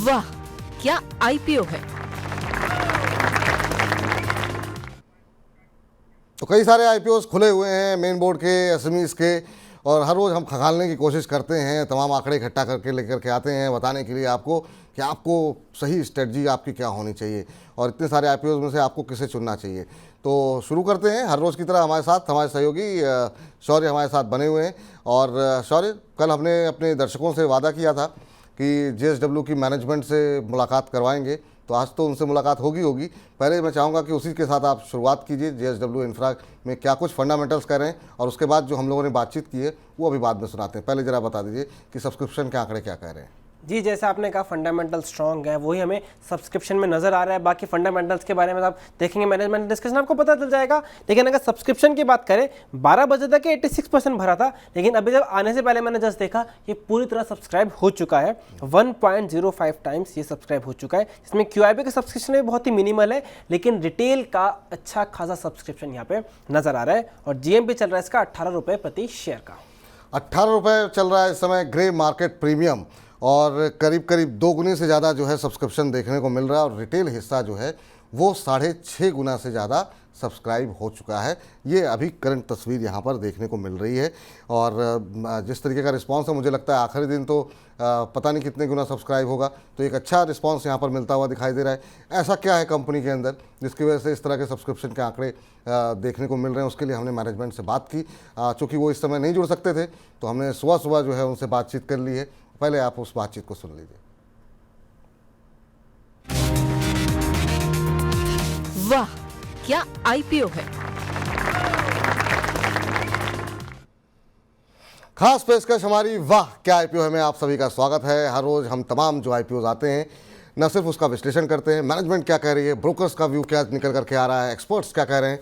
वाह, क्या आईपीओ है। तो कई सारे आईपीओस खुले हुए हैं मेन बोर्ड के, एसएमईज के, और हर रोज़ हम खंगालने की कोशिश करते हैं, तमाम आंकड़े इकट्ठा करके लेकर के आते हैं बताने के लिए आपको कि आपको सही स्ट्रेटजी आपकी क्या होनी चाहिए और इतने सारे आईपीओस में से आपको किसे चुनना चाहिए। तो शुरू करते हैं। हर रोज़ की तरह हमारे साथ हमारे सहयोगी शौर्य हमारे साथ बने हुए हैं। और शौर्य, कल हमने अपने दर्शकों से वादा किया था कि जेएसडब्ल्यू की मैनेजमेंट से मुलाकात करवाएंगे, तो आज तो उनसे मुलाकात होगी। पहले मैं चाहूँगा कि उसी के साथ आप शुरुआत कीजिए, जेएसडब्ल्यू इंफ्रा में क्या कुछ फंडामेंटल्स कर रहे हैं, और उसके बाद जो हम लोगों ने बातचीत की है वो अभी बाद में सुनाते हैं। पहले ज़रा बता दीजिए कि सब्सक्रिप्शन के आंकड़े क्या कह रहे हैं। जी, जैसा आपने कहा फंडामेंटल स्ट्रॉन्ग है, वही हमें सब्सक्रिप्शन में नजर आ रहा है। बाकी फंडामेंटल्स के बारे में आप देखेंगे मैनेजमेंट डिस्कशन, आपको पता चल जाएगा। लेकिन अगर सब्सक्रिप्शन की बात करें, 12 बजे तक 86% भरा था, लेकिन अभी जब आने से पहले मैंने जस्ट देखा ये पूरी तरह सब्सक्राइब हो चुका है। 1.05 टाइम्स ये सब्सक्राइब हो चुका है। इसमें क्यूआईबी का सब्सक्रिप्शन भी बहुत ही मिनिमल है, लेकिन रिटेल का अच्छा खासा सब्सक्रिप्शन यहाँ पे नजर आ रहा है। और जीएमपी चल रहा है इसका 18 रुपये प्रति शेयर का। 18 रुपये चल रहा है इस समय ग्रे मार्केट प्रीमियम, और करीब करीब 2 गुने से ज़्यादा जो है सब्सक्रिप्शन देखने को मिल रहा है। और रिटेल हिस्सा जो है वो 6.5 गुना से ज़्यादा सब्सक्राइब हो चुका है। ये अभी करंट तस्वीर यहाँ पर देखने को मिल रही है। और जिस तरीके का रिस्पांस है, मुझे लगता है आखिरी दिन तो पता नहीं कितने गुना सब्सक्राइब होगा, तो एक अच्छा रिस्पांस यहाँ पर मिलता हुआ दिखाई दे रहा है। ऐसा क्या है कंपनी के अंदर जिसकी वजह से इस तरह के सब्सक्रिप्शन के आंकड़े देखने को मिल रहे हैं? उसके लिए हमने मैनेजमेंट से बात की। चूँकि वो इस समय नहीं जुड़ सकते थे, तो हमने सुबह सुबह जो है उनसे बातचीत कर ली है। पहले आप उस बातचीत को सुन लीजिए। वाह, क्या आईपीओ है। खास पेशकश हमारी वाह क्या आईपीओ है में आप सभी का स्वागत है। हर रोज हम तमाम जो आईपीओ आते हैं न सिर्फ उसका विश्लेषण करते हैं, मैनेजमेंट क्या कह रही है, ब्रोकर्स का व्यू क्या निकल करके आ रहा है, एक्सपर्ट्स क्या कह रहे हैं,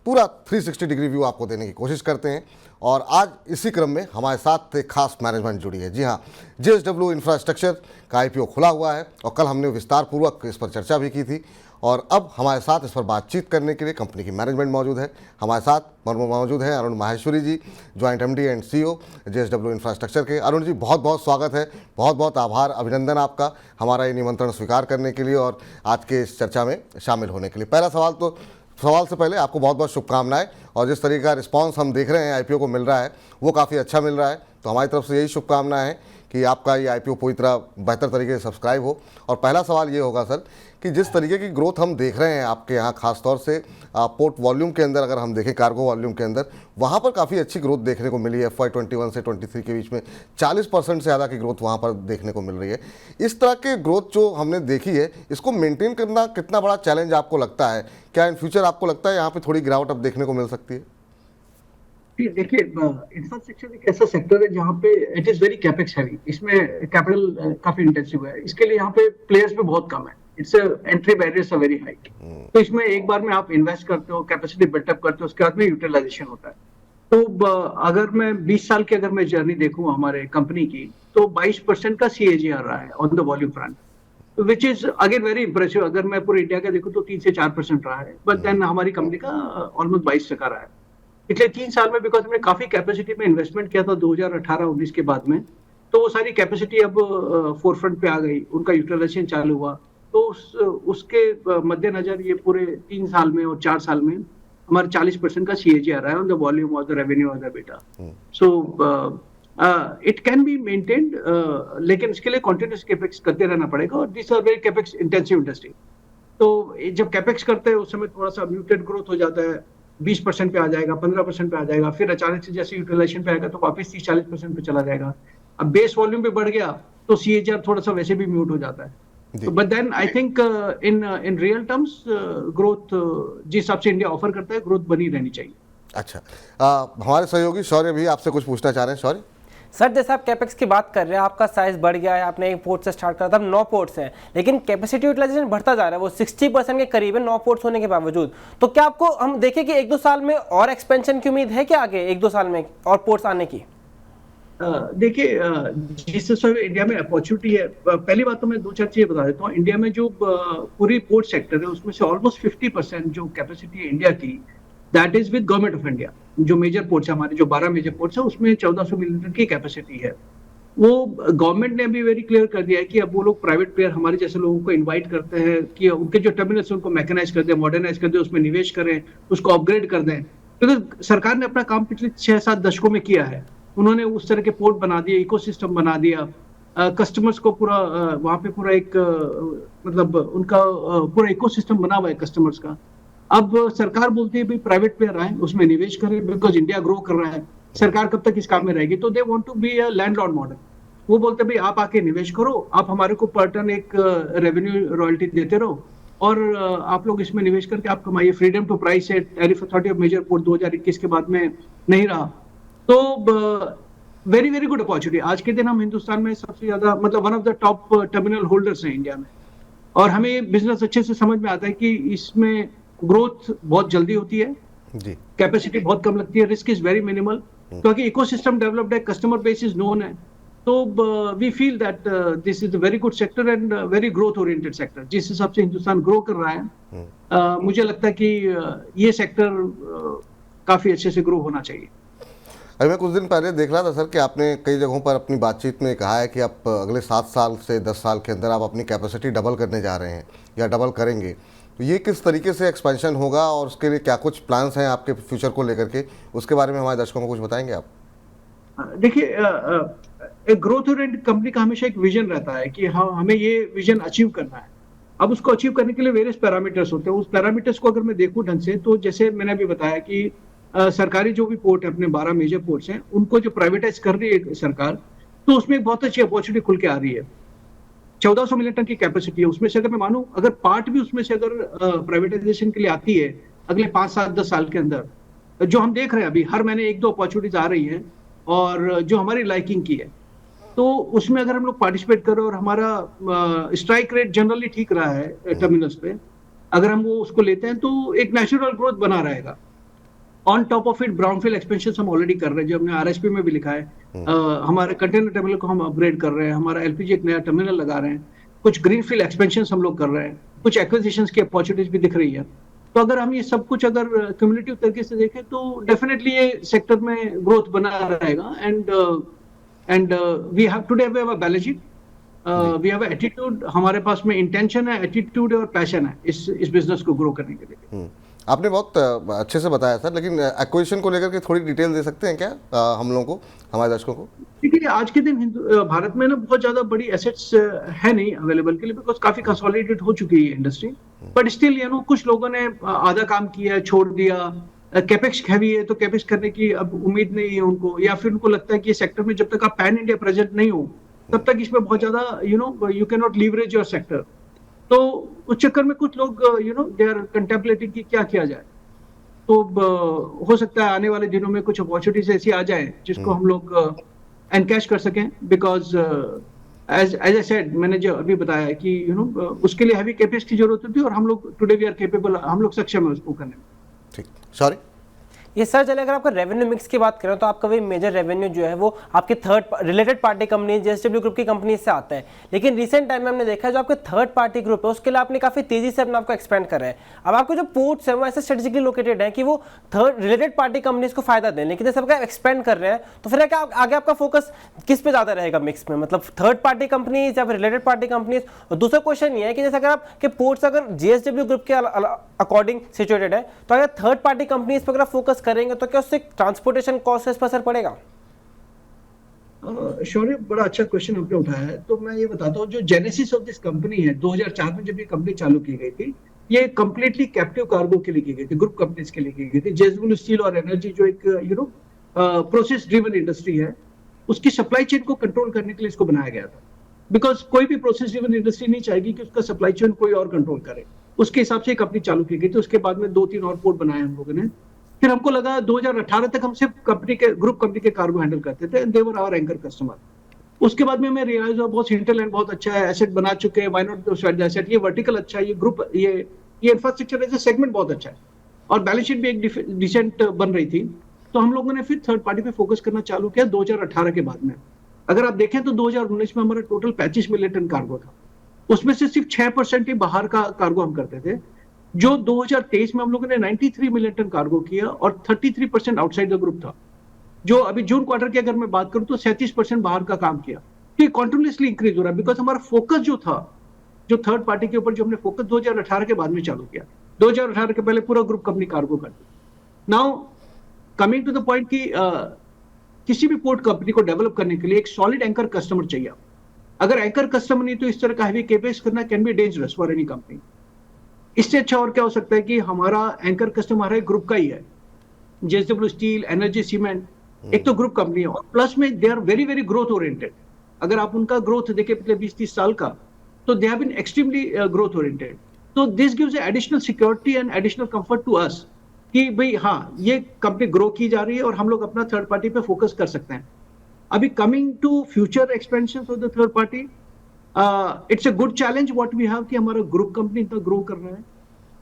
पूरा 360 डिग्री व्यू आपको देने की कोशिश करते हैं। और आज इसी क्रम में हमारे साथ एक खास मैनेजमेंट जुड़ी है। जी हाँ, जेएसडब्ल्यू इंफ्रास्ट्रक्चर का आईपीओ खुला हुआ है और कल हमने विस्तार पूर्वक इस पर चर्चा भी की थी। और अब हमारे साथ इस पर बातचीत करने के लिए कंपनी की मैनेजमेंट मौजूद है। हमारे साथ मौजूद हैं Arun Maheshwari ji, joint MD and CEO JSW infrastructure के। अरुण जी, बहुत बहुत स्वागत है, बहुत बहुत आभार, अभिनंदन आपका हमारा ये निमंत्रण स्वीकार करने के लिए और आज के इस चर्चा में शामिल होने के लिए। पहला सवाल से पहले आपको बहुत बहुत शुभकामनाएं। और जिस तरीके का रिस्पांस हम देख रहे हैं आईपीओ को मिल रहा है वो काफ़ी अच्छा मिल रहा है, तो हमारी तरफ से यही शुभकामनाएं हैं कि आपका ये आईपीओ पूरी तरह बेहतर तरीके से सब्सक्राइब हो। और पहला सवाल ये होगा सर कि जिस तरीके की ग्रोथ हम देख रहे हैं आपके यहाँ, खासतौर से पोर्ट वॉल्यूम के अंदर अगर हम देखें, कार्गो वॉल्यूम के अंदर, वहाँ पर काफ़ी अच्छी ग्रोथ देखने को मिली है। FY21 से 23 के बीच में 40% से ज़्यादा की ग्रोथ वहाँ पर देखने को मिल रही है। इस तरह के ग्रोथ जो हमने देखी है, इसको मेंटेन करना कितना बड़ा चैलेंज आपको लगता है? क्या इन फ्यूचर आपको लगता है यहाँ पर थोड़ी गिरावट अब देखने को मिल सकती है? देखिए, इंफ्रास्ट्रक्चर एक ऐसा सेक्टर है जहाँ पे it is very capex heavy. इसमें कैपिटल काफी इंटेंसिव है, इसके लिए यहाँ पे प्लेयर्स भी बहुत कम है। Its entry barriers are very high. तो इसमें एक बार में आप इन्वेस्ट करते हो, कैपेसिटी बिल्टअप करते हो, उसके बाद में यूटिलाइजेशन होता है। तो अगर मैं 20 साल की अगर मैं जर्नी देखूं हमारे कंपनी की, तो 22% का CAGR रहा है on the volume front, which is again very impressive. अगर मैं पूरे इंडिया का देखूं तो 3 से 4% रहा है, बट देन हमारी कंपनी का ऑलमोस्ट 22% रहा है पिछले 3 साल में। बिकॉज हमने काफी कैपेसिटी में इन्वेस्टमेंट किया था 2018-19 के बाद में, तो वो सारी कैपेसिटी अब फोरफ्रंट पे आ गई, उनका यूटिलाइजेशन चालू हुआ। तो उसके मद्देनजर ये पूरे 3 साल में और 4 साल में हमारा 40% का CAGR रहा है ऑन द वॉल्यूम और द रेवेन्यू और the beta. So it can be maintained, लेकिन इसके लिए कॉन्टिन्यूस कैपेक्स करते रहना पड़ेगा। और this are very capex intensive industry. तो जब कैपेक्स करते हैं उस समय थोड़ा सा म्यूटेड ग्रोथ हो जाता है, 20% पे आ जाएगा, 15% पे आ जाएगा, फिर अचानक से जैसे यूटिलाइजेशन पे आएगा तो वापस 30-40% पे चला जाएगा। अब बेस वॉल्यूम पे बढ़ गया तो CAGR थोड़ा सा वैसे भी म्यूट हो जाता है। तो but then I think in real terms growth जिस हिसाब से इंडिया ऑफर करता है, ग्रोथ बनी रहनी चाहिए। अच्छा, हमारे सहयोगी शौर्य भी आपसे कुछ पूछना चाह रहे हैं। शौर्य सर, जैसे आप कैपेक्स की बात कर रहे हैं, आपका साइज बढ़ गया है, आपने एक पोर्ट से स्टार्ट करा था, 9 पोर्ट्स हैं, लेकिन कैपेसिटी यूटिलाइजेशन बढ़ता जा रहा है, वो 60% के करीब है 9 पोर्ट्स होने के बावजूद। तो क्या आपको हम देखें कि 1-2 साल में और एक्सपेंशन की उम्मीद है क्या आगे 1-2 साल में और पोर्ट्स आने की? देखिए, जिस समय इंडिया में अपॉर्चुनिटी है, पहली बात तो मैं 2-4 चीजें बता देता हूँ। इंडिया में जो पूरी पोर्ट सेक्टर है उसमें से ऑलमोस्ट 50% जो कैपेसिटी है इंडिया की, that is with government of India. जो मेजर पोर्ट्स है हमारे, जो 12 मेजर पोर्ट्स है, उसमें 1400 मिलियन की कैपेसिटी है। वो गवर्नमेंट ने भी वेरी क्लियर कर दिया है कि अब वो लोग प्राइवेट प्लेयर हमारे जैसे लोगों को इनवाइट करते हैं कि उनके जो टर्मिनल्स उनको मैकेनाइज कर दें, मॉडर्नाइज कर दें, उसमें निवेश करें, उसको अपग्रेड कर दें। क्योंकि सरकार ने अपना काम पिछले 6-7 दशकों में किया है। उन्होंने उस तरह के पोर्ट बना दिए, इकोसिस्टम बना दिया, कस्टमर्स को पूरा वहाँ पे पूरा एक मतलब उनका पूरा इकोसिस्टम बना हुआ है कस्टमर्स का। अब सरकार बोलती है भाई प्राइवेट प्लेयर आए, उसमें निवेश करें, बिकॉज इंडिया ग्रो कर रहा है। सरकार कब तक इस काम में रहेगी? तो they want to be a landlord model. वो बोलते भाई आप आके निवेश करो, आप हमारे को पर टन एक रेवेन्यू रॉयल्टी देते रहो और आप लोग इसमें निवेश करके आप कमाइए। फ्रीडम टू प्राइस है, tariff authority of major port 2021 के बाद में नहीं रहा। तो वेरी वेरी गुड अपॉर्चुनिटी। आज के दिन हम हिंदुस्तान में सबसे ज्यादा मतलब one of the top terminal holders हैं इंडिया में, और हमें बिजनेस अच्छे से समझ में आता है कि इसमें ग्रोथ बहुत जल्दी होती है जी, कैपेसिटी बहुत कम लगती है, रिस्क इज वेरी मिनिमल, क्योंकि इकोसिस्टम डेवलप्ड है, कस्टमर बेस इज नोन है। तो we feel that this is a very good sector and very growth oriented sector. जिस हिसाब से हिंदुस्तान ग्रो कर रहा है, मुझे लगता है कि ये सेक्टर काफी अच्छे से ग्रो होना चाहिए। अभी मैं कुछ दिन पहले देख रहा था सर कि आपने कई जगहों पर अपनी बातचीत में कहा है कि आप अगले 7 साल से 10 साल के अंदर आप अपनी कैपेसिटी डबल करने जा रहे हैं या डबल करेंगे। तो ये किस तरीके से एक्सपेंशन होगा और उसके लिए क्या कुछ प्लान्स हैं आपके फ्यूचर को लेकर के, उसके बारे में हमारे दर्शकों को कुछ बताएंगे आप? देखिए, एक ग्रोथ ओरिएंटेड कंपनी का हमेशा एक विजन रहता है कि हाँ हमें ये विजन अचीव करना है। अब उसको अचीव करने के लिए वेरियस पैरामीटर्स होते हैं। उस पैरामीटर्स को अगर मैं देखूं ढंग से, तो जैसे मैंने अभी बताया कि सरकारी जो भी पोर्ट है, अपने 12 मेजर पोर्ट्स हैं, उनको जो प्राइवेटाइज कर रही है सरकार, तो उसमें एक बहुत अच्छी अपॉर्चुनिटी खुल के आ रही है। 1400 मिलियन टन की कैपेसिटी है, उसमें से अगर मैं मानूं अगर पार्ट भी उसमें से अगर प्राइवेटाइजेशन के लिए आती है अगले 5, 7, 10 साल के अंदर, जो हम देख रहे हैं अभी हर महीने 1-2 अपॉर्चुनिटीज आ रही हैं और जो हमारी लाइकिंग की है, तो उसमें अगर हम लोग पार्टिसिपेट करें और हमारा स्ट्राइक रेट जनरली ठीक रहा है टर्मिनल्स पे, अगर हम वो उसको लेते हैं तो एक नेचुरल ग्रोथ बना रहेगा। On top of it brownfield expansion हम ऑलरेडी कर रहे हैं, जो हमने आरएसपी में भी लिखा है। हमारे कंटेनर टर्मिनल को हम अपग्रेड कर रहे हैं, हमारा एलपीजी एक नया टर्मिनल लगा रहे हैं, कुछ ग्रीनफील्ड एक्सपेंशन हम लोग कर रहे हैं, कुछ एक्विजिशंस की अपॉर्चुनिटीज भी दिख रही है। तो अगर हम ये सब कुछ अगर क्यूमुलेटिव तरीके से देखें तो डेफिनेटली ये सेक्टर में ग्रोथ बना रहेगा। And we have today we have a balance sheet, we have attitude, हमारे पास में इंटेंशन है, एटीट्यूड है और पैशन है इस बिजनेस को ग्रो करने के लिए। आपने बहुत अच्छे से बताया सर, लेकिन एक्विजिशन को लेकर के थोड़ी डिटेल दे सकते हैं क्या हम लोगों को, हमारे दर्शकों को? देखिए, आज के दिन भारत में ना बहुत ज्यादा बड़ी एसेट्स है नहीं अवेलेबल के लिए, बिकॉज काफी कंसोलिडेटेड हो चुकी है इंडस्ट्री। बट स्टिल कुछ लोगों ने आधा काम किया, छोड़ दिया, कैपेक्स हैवी है तो कैपेक्स करने की अब उम्मीद नहीं है उनको, या फिर उनको लगता है कि ये सेक्टर में जब तक आप पैन इंडिया प्रेजेंट नहीं हो तब तक इसमें बहुत ज्यादा you can not leverage your sector. तो उस चक्कर में कुछ लोग दे आर कंटेम्पलेटिंग कि क्या किया जाए। तो हो सकता है आने वाले दिनों में कुछ अपॉर्चुनिटीज ऐसी आ जाए जिसको हम लोग एनकैश कर सकें, बिकॉज एज आई सेड, मैंने जो अभी बताया है कि उसके लिए हैवी कैपेक्स की जरूरत होती है और हम लोग टुडे वी आर केपेबल, हम लोग सक्षम है उसको करने में। ठीक, सॉरी ये सर, चले अगर आपका रेवेन्यू मिक्स की बात करें तो आपका वही मेजर रेवेन्यू जो है वो आपके third related party company JSW group की कंपनी से आता है। लेकिन रिसेंट टाइम में हमने देखा है जो आपके थर्ड पार्टी ग्रुप है उसके लिए आपने काफी तेजी से अपने आपको एक्सपेंड कर रहे हैं। अब आपको जो पोर्ट्स है वो ऐसे स्ट्रेटेजिकली लोकेटेड है कि वो थर्ड रिलेटेड पार्टी कंपनीज को फायदा दें, लेकिन जैसे आपका एक्सपेंड कर रहे हैं तो फिर आगे आपका फोकस किस पे ज्यादा रहेगा मिक्स में, मतलब थर्ड पार्टी कंपनीज या फिर रिलेटेड पार्टी कंपनीज? और दूसरा क्वेश्चन ये है कि जैसे अगर आपके पोर्ट्स अगर जेएसडब्ल्यू ग्रुप के अकॉर्डिंग सिचुएटेड है तो अगर थर्ड पार्टी कंपनीज पर अगर फोकस करेंगे तो क्या उससे ट्रांसपोर्टेशन कॉस्ट पर असर पड़ेगा? शौर्य, बड़ा अच्छा क्वेश्चन आपने उठाया है। तो मैं ये बताता हूँ, जो जेनेसिस ऑफ दिस कंपनी है 2004 में जब ये कंपनी चालू की गई थी, ये कंप्लीटली कैप्टिव कार्गो के लिए की गई थी, ग्रुप कंपनीज के लिए की गई थी। जेएसडब्ल्यू स्टील और एनर्जी जो एक प्रोसेस ड्रिवन इंडस्ट्री है, उसकी सप्लाई चेन को कंट्रोल करने के लिए इसको बनाया गया था। बिकॉज कोई भी प्रोसेस ड्रिवन इंडस्ट्री नहीं चाहेगी कि उसका सप्लाई चेन कोई और कंट्रोल करे, उसके हिसाब से कंपनी चालू की गई थी। उसके बाद में 2-3 और पोर्ट बनाए हम लोगों ने। फिर हमको लगा 2018 तक हम सिर्फ ग्रुप कंपनी के कार्गो हैंडल करते थे, दे वर आवर एंकर कस्टमर। उसके बाद में हमें रियलाइज हुआ बहुत हिंटरलैंड बहुत अच्छा है, एसेट बना चुके हैं, why not sweat the asset, ये वर्टिकल अच्छा है, ये ग्रुप ये इंफ्रास्ट्रक्चर एज ए सेगमेंट बहुत अच्छा है और बैलेंस शीट भी एक डिसेंट बन रही थी। तो हम लोगों ने फिर थर्ड पार्टी पे फोकस करना चालू किया 2018 के बाद में। अगर आप देखें तो 2019 में हमारा टोटल 35 मिलियन टन कार्गो था, उसमें से सिर्फ 6% ही बाहर का कार्गो हम करते थे। जो 2023 में हम लोगों ने 93 मिलियन टन कार्गो किया और 33% आउटसाइड द ग्रुप था। जो अभी जून क्वार्टर की अगर मैं बात करूं तो 37% बाहर का काम किया, तो ये कॉन्टिन्यूसली इंक्रीज हो रहा है बिकॉज हमारा फोकस जो था, जो थर्ड पार्टी के ऊपर जो हमने फोकस 2018 के बाद में चालू किया, 2018 के पहले पूरा ग्रुप कंपनी कार्गो करती। Now coming to the point कि किसी भी पोर्ट कंपनी को डेवलप करने के लिए एक सॉलिड एंकर कस्टमर चाहिए। अगर एंकर कस्टमर नहीं तो इस तरह का हैवी केपेक्स करना can be dangerous for any company. इससे अच्छा और क्या हो सकता है कि हमारा एंकर कस्टमर हमारे ग्रुप का ही है, जेएसडब्ल्यू स्टील, एनर्जी, सीमेंट, एक तो ग्रुप कंपनी है और प्लस में they are very very growth oriented. अगर आप उनका ग्रोथ देखें पिछले 20-30 साल का, तो they have been extremely growth oriented. तो this gives additional security and additional comfort to us कि भाई हाँ, ये कंपनी ग्रो की जा रही है और हम लोग अपना थर्ड पार्टी पे फोकस कर सकते हैं। अभी coming to future expansion of the third party, it's a good challenge what we have कि हमारा ग्रुप कंपनी इतना ग्रो कर रहा है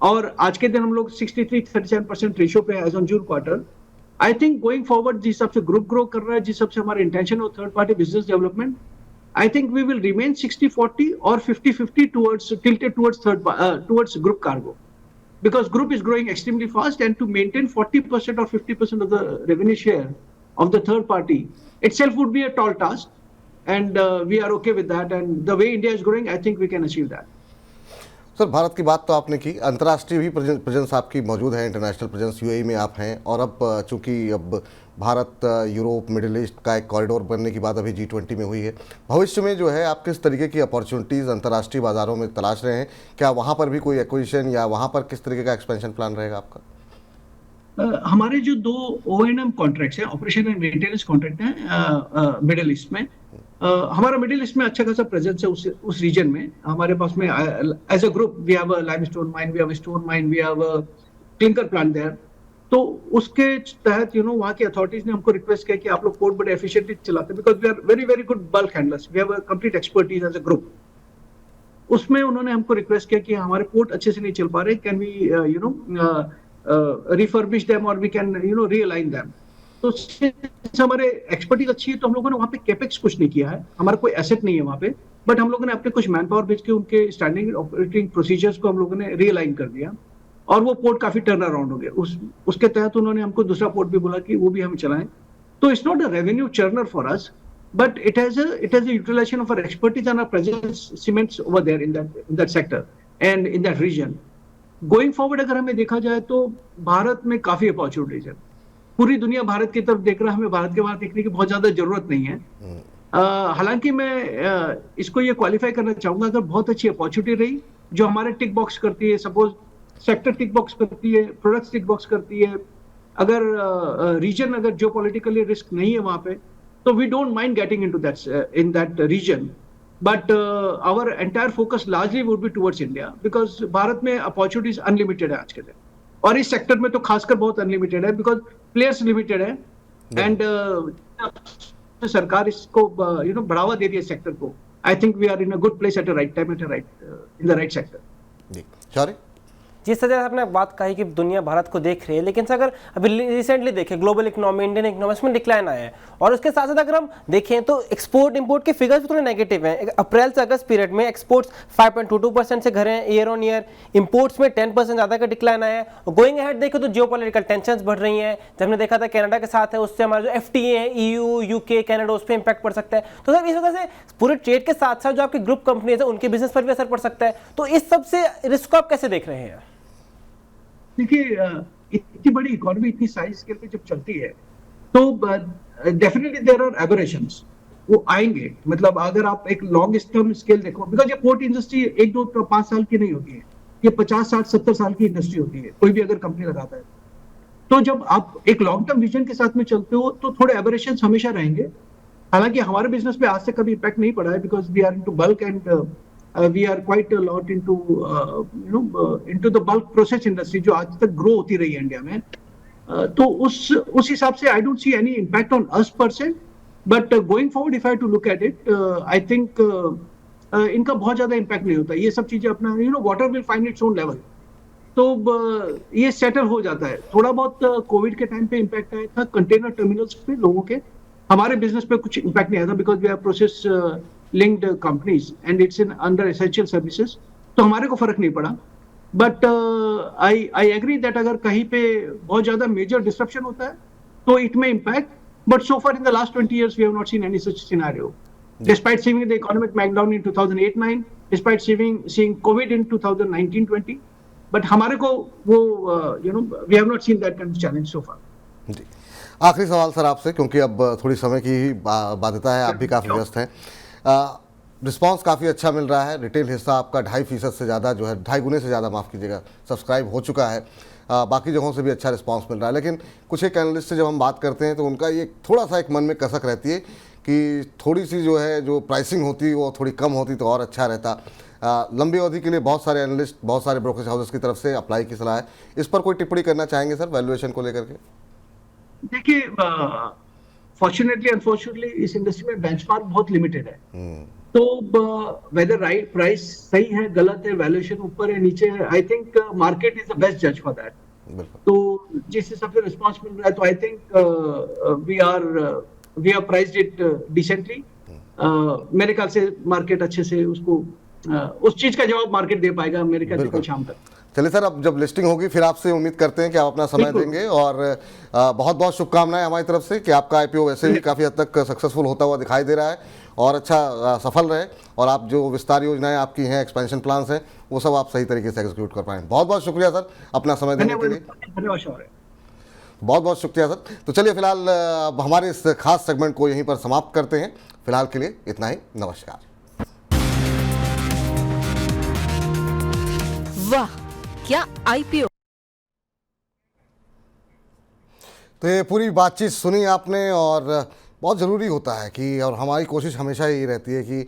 और आज के दिन हम लोग 63-37% रेशियो पे as on June quarter. I think going forward जिस हिसाब से ग्रुप ग्रो कर रहा है, जिस हिसाब से हमारा इंटेंशन है third party business development, I think we will remain 60-40 और 50-50 towards tilted towards group cargo, because group is growing extremely fast and to maintain 40% or 50% of the revenue share of the third party itself would be a tall task, and we are okay with that, and the way India is growing I think we can achieve that. Sir, Bharat की बात तो आपने की, अंतर्राष्ट्रीय भी presence आपकी मौजूद है, इंटरनेशनल प्रेजेंस यूएई में आप हैं और अब चूंकि अब भारत यूरोप मिडिल ईस्ट का एक कॉरिडोर बनने की बात अभी G20 में हुई है, भविष्य में जो है आप किस तरीके की अपॉर्चुनिटीज़ अंतर्राष्ट्रीय बाज़ारों में तलाश रहे हैं? क्या वहाँ पर भी कोई एक्विजिशन या वहाँ पर किस तरीके का एक्सपेंशन प्लान रहेगा आपका? हमारे जो 2 O&M कॉन्ट्रैक्ट्स हैं, ऑपरेशन एंड मेंटेनेंस कॉन्ट्रैक्ट हैं मिडिल ईस्ट में। हमारा मिडिल ईस्ट में अच्छा खासा प्रेजेंस है उस रीजन में। हमारे पास में as a group we have a limestone mine, we have a stone mine, we have a clinker plant there. तो उसके तहत वहाँ की अथॉरिटीज ने हमको रिक्वेस्ट किया कि आप लोग पोर्ट बड़े एफिशिएंटली चलाते हैं because we are very very good bulk handlers, we have a complete expertise as a group. उसमें उन्होंने हमको रिक्वेस्ट किया कि हमारे पोर्ट अच्छे से नहीं चल पा रहे, can we refurbish them or we can realign them। तो हमारे एक्सपर्टीज अच्छी है तो हम लोगों ने वहाँ पे कैपेक्स कुछ नहीं किया है, हमारा कोई एसेट नहीं है वहाँ पे, बट हम लोगों ने अपने कुछ मैन पावर भेज के उनके स्टैंडिंग ऑपरेटिंग प्रोसीजर्स को हम लोगों ने रियलाइन कर दिया और वो पोर्ट काफी टर्न अराउंड हो गया। उसके तहत उन्होंने हमको दूसरा पोर्ट भी बोला कि वो भी हम चलाएं। तो it's not a revenue churner for us, but it has a utilization of our expertise and our presence cements over there in that sector and in that region। Going forward अगर हमें देखा जाए तो भारत में काफी अपॉर्चुनिटीज है, पूरी दुनिया भारत की तरफ देख रहा है, हमें भारत के बाहर देखने की बहुत ज्यादा जरूरत नहीं है। हालांकि मैं इसको ये क्वालिफाई करना चाहूंगा, अगर बहुत अच्छी अपॉर्चुनिटी रही जो हमारे टिक बॉक्स करती है, सपोज सेक्टर टिक बॉक्स करती है, प्रोडक्ट्स टिक बॉक्स करती है, अगर रीजन अगर जो पॉलिटिकली रिस्क नहीं है वहां पे, तो we don't mind getting in that region, but our entire focus largely would be towards India because Bharat में अपॉर्चुनिटीज अनलिमिटेड है आज के दिन, और इस सेक्टर में तो खासकर बहुत अनलिमिटेड है बिकॉज प्लेयर्स लिमिटेड है एंड सरकार इसको बढ़ावा दे रही है सेक्टर को। I think we are in a good place at a right time at a right in the right sector. जी सॉरी, जिस तरह से आपने बात कही कि दुनिया भारत को देख रही है, लेकिन सर अगर अभी रिसेंटली देखें ग्लोबल इकोनॉमी, इंडियन इकोनॉमी में डिक्लाइन आया है और उसके साथ साथ अगर हम देखें तो एक्सपोर्ट इंपोर्ट के फिगर्स भी थोड़े नेगेटिव हैं। अप्रैल से अगस्त पीरियड में एक्सपोर्ट्स 5.22% से घरे हैं ईयर ऑन ईयर, इंपोर्ट्स में 10% ज़्यादा का डिक्लाइन आया है। और गोइंग अहेड देखें तो जियोपॉलिटिकल टेंशंस बढ़ रही हैं, जब हमने देखा था कनाडा के साथ है, उससे हमारा जो FTA है EU UK कनाडा उस पर इंपैक्ट पड़ सकता है। तो सर इस वजह से पूरे ट्रेड के साथ साथ जो आपके ग्रुप कंपनीज है उनके बिजनेस पर भी असर पड़ सकता है। तो इस सबसे रिस्क को आप कैसे देख रहे हैं? देखिए, इतनी बड़ी इकोनॉमी इतनी साइज स्केल पे जब चलती है तो डेफिनेटली देयर आर एबरेशंस, वो आएंगे। मतलब अगर आप एक लॉन्ग टर्म स्केल देखो, बिकॉज ये पोर्ट इंडस्ट्री 1-2-5 साल की नहीं होती है, ये 50-60-70 साल की इंडस्ट्री होती है कोई भी अगर कंपनी लगाता है। तो जब आप एक लॉन्ग टर्म विजन के साथ में चलते हो तो थोड़े एबरेशंस हमेशा रहेंगे। हालांकि हमारे बिजनेस पे आज से कभी इम्पैक्ट नहीं पड़ा है because we are into bulk and we are quite a lot into into the bulk process industry जो आज तक ग्रो होती रही है इंडिया में। तो उस हिसाब से I don't see any impact on us पर से, but going forward if I to look at it I think इनका बहुत ज्यादा इम्पैक्ट नहीं होता। ये सब चीजें अपना water will find its own level, तो ये सेटल हो जाता है। थोड़ा बहुत कोविड के टाइम पे इम्पैक्ट आया था कंटेनर टर्मिनल्स पे लोगों के, हमारे बिजनेस पे कुछ इम्पैक्ट नहीं आया था because we are process linked companies and it's in under essential services, तो हमारे को फर्क नहीं पड़ा। बट आई एग्री दैट अगर कहीं पे बहुत ज्यादा मेजर डिस्ट्रप्शन होता है तो इट में impact, But so far in the last 20 years, we have not seen any such scenario. Despite seeing the economic meltdown in 2008-9, despite seeing COVID in 2019-20, but हमारे को वो we have not seen that kind of challenge so far. जी, आखिरी सवाल sir आपसे, क्योंकि अब थोड़ी समय की ही बाध्यता है, आप भी काफ़ी व्यस्त हैं। रिस्पांस काफ़ी अच्छा मिल रहा है, रिटेल हिस्सा आपका 2.5% से ज़्यादा जो है 2.5 गुने से ज़्यादा माफ़ कीजिएगा सब्सक्राइब हो चुका है। बाकी जगहों से भी अच्छा रिस्पांस मिल रहा है, लेकिन कुछ एक एनालिस्ट से जब हम बात करते हैं तो उनका ये थोड़ा सा एक मन में कसक रहती है कि थोड़ी सी जो है जो प्राइसिंग होती वो थोड़ी कम होती तो और अच्छा रहता। लंबी अवधि के लिए बहुत सारे एनालिस्ट, बहुत सारे ब्रोकरेज हाउसेस की तरफ से अप्लाई की सलाह है। इस पर कोई टिप्पणी करना चाहेंगे सर वैल्यूएशन को लेकर के? देखिए, फॉर्चुनेटली अनफॉर्चुनेटली इस इंडस्ट्री में बेंचमार्क बहुत लिमिटेड है। तो वेदर राइट प्राइस सही है, गलत है, वैल्यूएशन ऊपर है, नीचे है, I think market is the best जज फॉर दैट। तो जिस हिसाब से रिस्पांस मिल रहा है तो I think we are priced it decently. मेरे ख्याल से मार्केट अच्छे से उसको उस चीज का जवाब मार्केट दे पाएगा मेरे ख्याल से कल शाम तक। चलिए सर, अब जब लिस्टिंग होगी फिर आपसे उम्मीद करते हैं कि आप अपना समय देंगे, और बहुत बहुत शुभकामनाएं हमारी तरफ से कि आपका आईपीओ वैसे भी काफ़ी हद तक सक्सेसफुल होता हुआ दिखाई दे रहा है और अच्छा सफल रहे, और आप जो विस्तार योजनाएं आपकी हैं, एक्सपेंशन प्लान्स हैं, वो सब आप सही तरीके से एग्जीक्यूट कर पाएँ। बहुत बहुत शुक्रिया सर अपना समय देने के लिए। धन्यवाद, बहुत बहुत शुक्रिया सर। तो चलिए फिलहाल अब हमारे इस खास सेगमेंट को यहीं पर समाप्त करते हैं। फिलहाल के लिए इतना ही, नमस्कार। वाह क्या आईपीओ। तो ये पूरी बातचीत सुनी आपने, और बहुत ज़रूरी होता है कि, और हमारी कोशिश हमेशा यही रहती है कि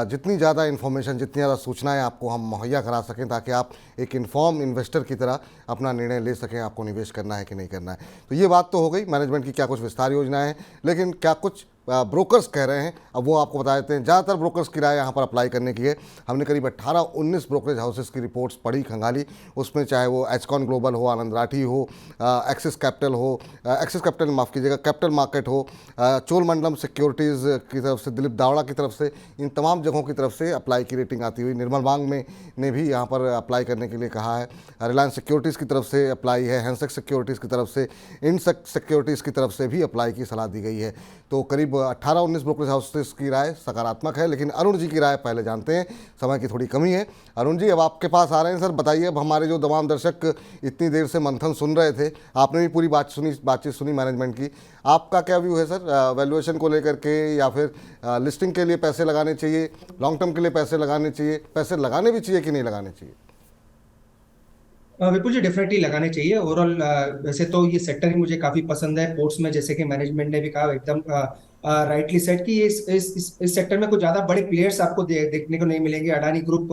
जितनी ज़्यादा इन्फॉर्मेशन, जितनी ज़्यादा सूचनाएं आपको हम मुहैया करा सकें, ताकि आप एक इन्फॉर्म इन्वेस्टर की तरह अपना निर्णय ले सकें आपको निवेश करना है कि नहीं करना है। तो ये बात तो हो गई मैनेजमेंट की क्या कुछ विस्तार योजनाएं हैं, लेकिन क्या कुछ ब्रोकर्स कह रहे हैं, अब वो आपको बता देते हैं। ज़्यादातर ब्रोकर्स की राय यहाँ पर अप्लाई करने की है। हमने करीब 18-19 ब्रोकरेज हाउसेस की रिपोर्ट्स पढ़ी, खंगाली, उसमें चाहे वो एचकॉन ग्लोबल हो, आनंद राठी हो, एक्सिस कैपिटल माफ़ कीजिएगा, कैपिटल मार्केट हो, चोलमंडलम सिक्योरिटीज़ की तरफ से, दिलीप दावड़ा की तरफ से, इन तमाम जगहों की तरफ से अप्लाई की रेटिंग आती हुई। निर्मल बांग ने भी यहाँ पर अप्लाई करने के लिए कहा है। रिलायंस सिक्योरिटीज़ की तरफ से अप्लाई है, हैंसेक्स सिक्योरिटीज़ की तरफ से, इनसेक्स सिक्योरिटीज़ की तरफ से भी अप्लाई की सलाह दी गई है। तो करीब 18-19 ब्रोकरेज हाउसेस की राय सकारात्मक है, लेकिन अरुण जी की राय पहले जानते हैं। समय की थोड़ी कमी है। अरुण जी, अब आपके पास आ रहे हैं। सर बताइए, अब हमारे जो तमाम दर्शक इतनी देर से मंथन सुन रहे थे, आपने भी पूरी बातचीत सुनी मैनेजमेंट की, आपका क्या व्यू है सर वैल्यूएशन को लेकर के, या फिर लिस्टिंग के लिए पैसे लगाने चाहिए, लॉन्ग टर्म के लिए पैसे लगाने चाहिए, पैसे लगाने भी चाहिए कि नहीं लगाने चाहिए? विपुल जी, डेफिनेटली लगाने चाहिए। ओवरऑल वैसे तो ये सेक्टर ही मुझे काफी पसंद है। पोर्ट्स में जैसे कि मैनेजमेंट ने भी कहा एकदम राइटली सेट कि इस सेक्टर में कुछ ज्यादा बड़े प्लेयर्स आपको देखने को नहीं मिलेंगे। अडानी ग्रुप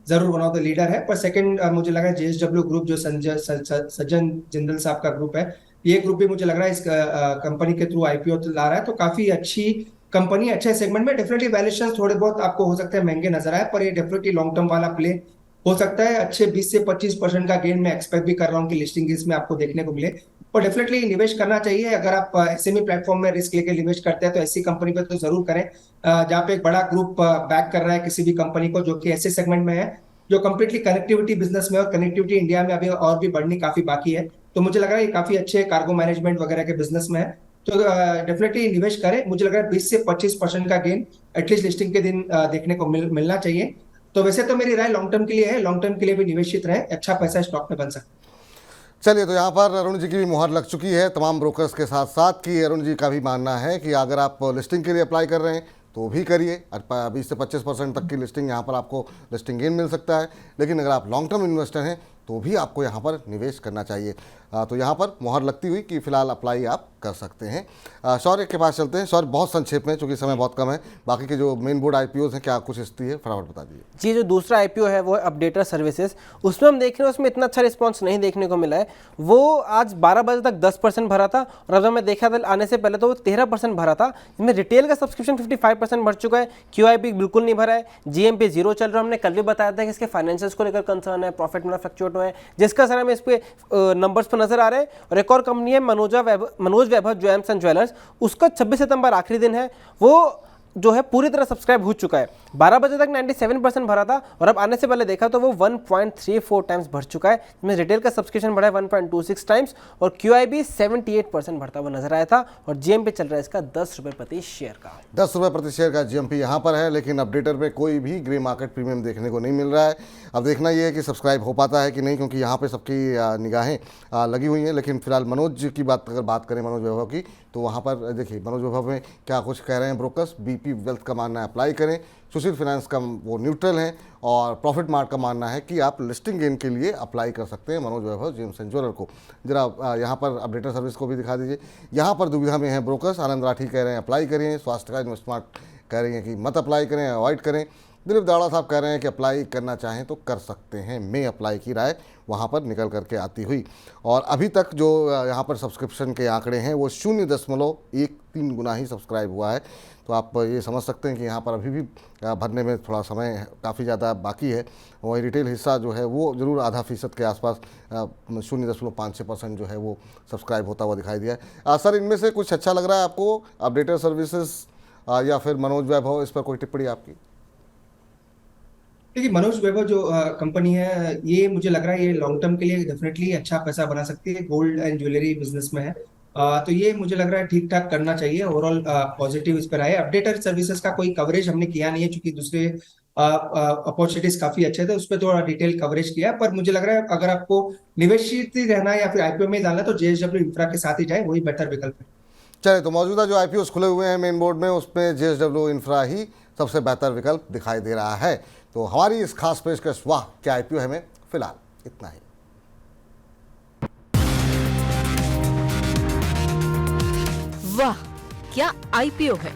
जरूर वन ऑफ द लीडर है, पर सेकंड मुझे लगा JSW ग्रुप जो सज्जन जिंदल साहब का ग्रुप है, ये ग्रुप भी मुझे लग रहा है इस कंपनी के थ्रू आईपीओ ला रहा है। तो काफी अच्छी कंपनी, अच्छे सेगमेंट में। डेफिनेटली वैल्यूएशन थोड़े बहुत आपको हो सकते हैं महंगे नजर आए, पर ये डेफिनेटली लॉन्ग टर्म वाला प्ले हो सकता है। अच्छे 20 से 25% का गेन मैं एक्सपेक्ट भी कर रहा हूँ कि लिस्टिंग इसमें आपको देखने को मिले। और डेफिनेटली निवेश करना चाहिए। अगर आप एसएमई प्लेटफॉर्म में रिस्क लेके निवेश करते हैं तो ऐसी कंपनी पे तो जरूर करें जहाँ पे एक बड़ा ग्रुप बैक कर रहा है किसी भी कंपनी को, जो कि ऐसे सेगमेंट में है जो कंप्लीटली कनेक्टिविटी बिजनेस में, और कनेक्टिविटी इंडिया में अभी और भी बढ़नी काफी बाकी है। तो मुझे लग रहा है ये काफी अच्छे कार्गो मैनेजमेंट वगैरह के बिजनेस में है, तो डेफिनेटली निवेश करें। मुझे लग रहा है 20 से 25% का गेन एटलीस्ट लिस्टिंग के दिन देखने को मिलना चाहिए। तो वैसे तो मेरी राय लॉन्ग टर्म के लिए है, लॉन्ग टर्म के लिए भी निवेशित रहे, अच्छा पैसा स्टॉक में बन सकता है। चलिए, तो यहाँ पर अरुण जी की भी मुहर लग चुकी है तमाम ब्रोकर्स के साथ साथ, कि अरुण जी का भी मानना है कि अगर आप लिस्टिंग के लिए अप्लाई कर रहे हैं तो भी करिए। 20 से 25% तक की लिस्टिंग, यहाँ पर आपको लिस्टिंग गेन मिल सकता है। लेकिन अगर आप लॉन्ग टर्म इन्वेस्टर हैं तो भी आपको यहाँ पर निवेश करना चाहिए। तो यहाँ पर मुहर लगती हुई कि फिलहाल अप्लाई आप कर सकते हैं। शौर्य के पास चलते हैं। शौर्य, बहुत संक्षेप में, चूँकि समय बहुत कम है, बाकी के जो मेन बोर्ड आईपीओज हैं क्या कुछ स्थिति है, फटाफट बता दीजिए। जी, जो दूसरा आईपीओ है वो है अपडेटर सर्विसेज। उसमें हम देख रहे हैं उसमें इतना अच्छा रिस्पांस नहीं देखने को मिला है। वो आज 12 बजे तक 10% भरा था, और अब मैं देखा था आने से पहले तो वो 13% भरा था। इसमें रिटेल का सब्सक्रिप्शन 55% भर चुका है, QIP बिल्कुल नहीं भरा है, GMP 0 चल रहा है। हमने कल भी बताया था कि इसके फाइनेंशियल्स को लेकर कंसर्न है, प्रॉफिट में फ्लक्चुएट हुए हैं, जिसका सर हमें इस पे नंबर्स पर नजर आ रहे हैं। और एक और कंपनी है मनोज वैभव ज्वेम्स एंड ज्वेलर्स, उसका 26 सितंबर आखिरी दिन है। वो जो है पूरी तरह सब्सक्राइब हो चुका है। 12 बजे तक 97% भरा था और अब आने से पहले देखा तो वो 1.34 टाइम्स भर चुका है, जिसमें रिटेल का सब्सक्रिप्शन बढ़ा है 1.26 टाइम्स और QIB 78% भरता हुआ नजर आया था और GMP चल रहा है इसका 10 रुपये प्रति शेयर का। 10 रुपये प्रति शेयर का GMP यहाँ पर है, लेकिन अपडेटर पे कोई भी ग्रे मार्केट प्रीमियम देखने को नहीं मिल रहा है। अब देखना ये है कि सब्सक्राइब हो पाता है कि नहीं, क्योंकि यहाँ पे सबकी निगाहें लगी हुई हैं। लेकिन फिलहाल मनोज की अगर बात करें मनोज वैभव की, तो वहाँ पर देखिए मनोज वैभव में क्या कुछ कह रहे हैं ब्रोकर्स। BP वेल्थ का मानना है अप्लाई करें, सुशील फाइनेंस का वो न्यूट्रल है और प्रॉफिट मार्ट का मानना है कि आप लिस्टिंग गेन के लिए अप्लाई कर सकते हैं मनोज वैभव जेम्स एंड ज्वेलर को। जरा यहाँ पर अपडेटर सर्विस को भी दिखा दीजिए। यहाँ पर दुविधा में है ब्रोकर्स। आनंद राठी कह रहे हैं अप्लाई करें, स्वास्थ्य का इन्वेस्टमार्ट कह रही हैं कि मत अप्लाई करें, अवॉइड करें। दिलीप दाड़ा साहब कह रहे हैं कि अप्लाई करना चाहें तो कर सकते हैं। मे अप्लाई की राय वहाँ पर निकल करके आती हुई। और अभी तक जो यहाँ पर सब्सक्रिप्शन के आंकड़े हैं वो 0.13 गुना ही सब्सक्राइब हुआ है। तो आप ये समझ सकते हैं कि यहाँ पर अभी भी भरने में थोड़ा समय काफ़ी ज़्यादा बाकी है। वही रिटेल हिस्सा जो है वो ज़रूर आधा फीसद के आसपास 0.56% जो है वो सब्सक्राइब होता हुआ दिखाई दिया है। सर, इनमें से कुछ अच्छा लग रहा है आपको, अपडेटर सर्विसेज या फिर मनोज वैभव, इस पर कोई टिप्पणी आपकी? देखिए, मनोज वैभव जो कंपनी है, ये मुझे लग रहा है ये लॉन्ग टर्म के लिए डेफिनेटली अच्छा पैसा बना सकती है। गोल्ड एंड ज्वेलरी बिजनेस में है, तो ये मुझे लग रहा है ठीक ठाक करना चाहिए। ओवरऑल पॉजिटिव इस पर आए। अपडेटर सर्विसेज का कोई कवरेज हमने किया नहीं है, क्योंकि दूसरे अपॉर्चुनिटीज काफी अच्छे थे, उस पर थोड़ा डिटेल कवरेज किया। पर मुझे लग रहा है अगर आपको निवेशित रहना है या फिर IPO में डालना है तो JSW इंफ्रा के साथ ही जाए, वही बेटर विकल्प है। चलिए, तो मौजूदा जो IPOs खुले हुए हैं मेन बोर्ड में, उसमें JSW इंफ्रा ही सबसे बेहतर विकल्प दिखाई दे रहा है। तो हमारी इस खास पेशकश वाह क्या IPO है में फिलहाल इतना ही। वाह क्या IPO है।